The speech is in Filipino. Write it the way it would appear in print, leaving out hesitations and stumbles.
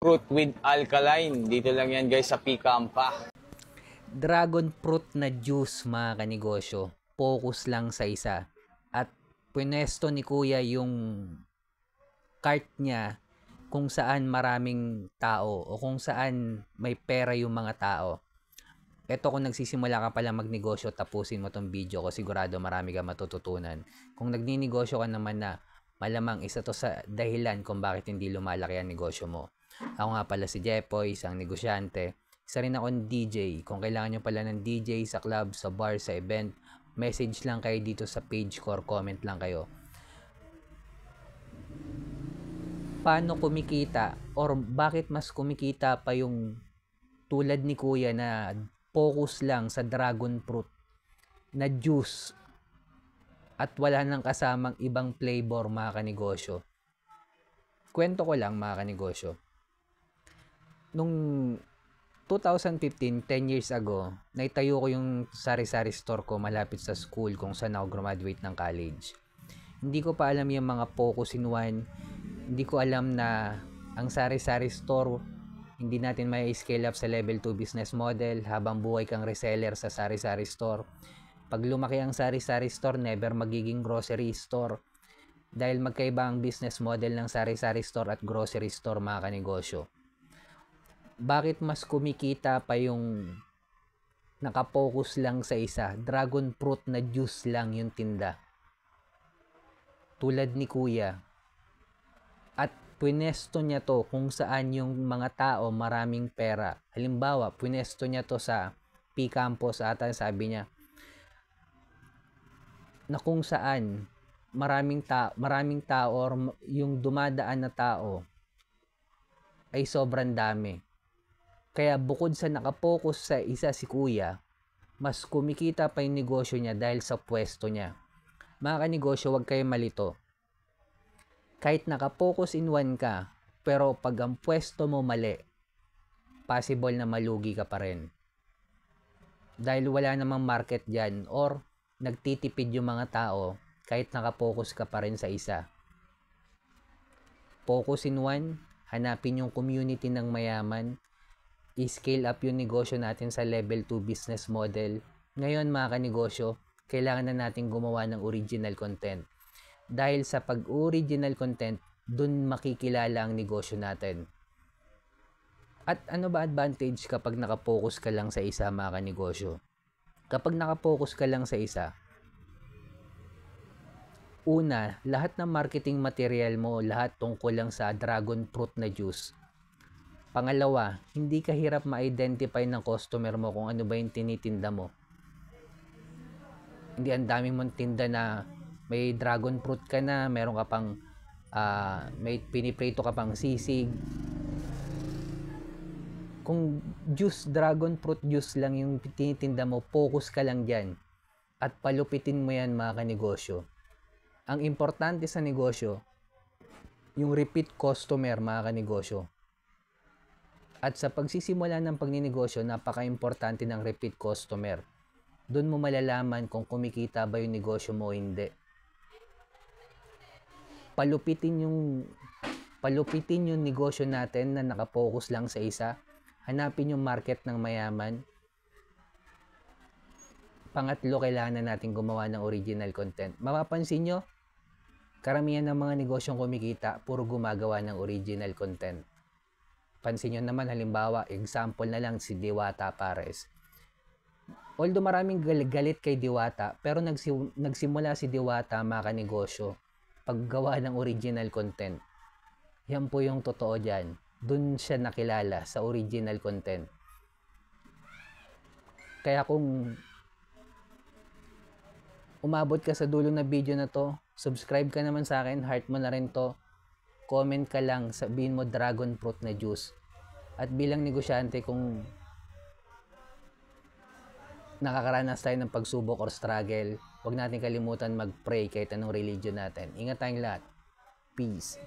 fruit with alkaline. Dito lang yan guys sa Pikampa. Dragon fruit na juice mga kanegosyo. Focus lang sa isa. At punesto ni Kuya yung cart niya kung saan maraming tao o kung saan may pera yung mga tao. Eto, kung nagsisimula ka pala magnegosyo, tapusin mo tong video ko, sigurado marami ka matututunan. Kung nagninegosyo ka naman na, malamang isa to sa dahilan kung bakit hindi lumalaki ang negosyo mo. Ako nga pala si Jepoy, isang negosyante. Isa rin akong DJ. Kung kailangan nyo pala ng DJ sa club, sa bar, sa event, message lang kayo dito sa page ko or comment lang kayo. Paano kumikita or bakit mas kumikita pa yung tulad ni Kuya na focus lang sa dragon fruit na juice at wala nang kasamang ibang flavor mga kanegosyo? Kwento ko lang mga kanegosyo. Nung 2015, 10 years ago, naitayo ko yung sari-sari store ko malapit sa school kung saan ako graduate ng college. Hindi ko pa alam yung mga focus in one. Hindi ko alam na ang sari-sari store, hindi natin may scale up sa level 2 business model habang buhay kang reseller sa sari-sari store. Pag lumaki ang sari-sari store, never magiging grocery store. Dahil magkaiba ang business model ng sari-sari store at grocery store mga kanegosyo. Bakit mas kumikita pa yung nakapokus lang sa isa? Dragon fruit na juice lang yung tinda. Tulad ni Kuya. At punesto niya to kung saan yung mga tao maraming pera. Halimbawa, punesto niya to sa P-Campus ata, sabi niya, na kung saan maraming tao or yung dumadaan na tao ay sobrang dami. Kaya bukod sa nakapokus sa isa si Kuya, mas kumikita pa yung negosyo niya dahil sa pwesto niya. Mga kanegosyo, huwag kayo malito. Kahit nakapokus in one ka, pero pag ang pwesto mo mali, possible na malugi ka pa rin. Dahil wala namang market dyan or nagtitipid yung mga tao kahit nakapokus ka pa rin sa isa. Focus in one, hanapin yung community ng mayaman, i-scale up yung negosyo natin sa level 2 business model. Ngayon mga kanegosyo, kailangan na natin gumawa ng original content. Dahil sa pag-original content, dun makikilala ang negosyo natin. At ano ba advantage kapag nakapokus ka lang sa isa mga kanegosyo? Kapag nakapokus ka lang sa isa, una, lahat ng marketing material mo, lahat tungkol lang sa dragon fruit na juice. Pangalawa, hindi ka hirap ma-identify ng customer mo kung ano ba yung tinitinda mo. Hindi ang dami mong tinda na may dragon fruit ka na, meron ka pang may piniprito ka pang sisig. Kung juice, dragon fruit juice lang yung tinitinda mo, focus ka lang dyan at palupitin mo yan mga kanegosyo. Ang importante sa negosyo, yung repeat customer mga kanegosyo. At sa pagsisimula ng pagninegosyo, napaka-importante ng repeat customer. Doon mo malalaman kung kumikita ba yung negosyo mo o hindi. Palupitin yung negosyo natin na nakapokus lang sa isa. Hanapin yung market ng mayaman. Pangatlo, kailangan na natin gumawa ng original content. Mapapansin nyo, karamihan ng mga negosyong kumikita, puro gumagawa ng original content. Pansin nyo naman, halimbawa, example na lang si Diwata Pares. Although maraming galit kay Diwata, pero nagsimula si Diwata mga kanegosyo paggawa ng original content. Yan po yung totoo dyan. Doon siya nakilala sa original content. Kaya kung umabot ka sa dulo na video na to, subscribe ka naman sa akin, heart mo na rin to, comment ka lang, sabihin mo dragon fruit na juice. At bilang negosyante, kung nakakaranas tayo ng pagsubok or struggle, huwag natin kalimutan mag-pray kahit anong religion natin. Ingat tayong lahat. Peace.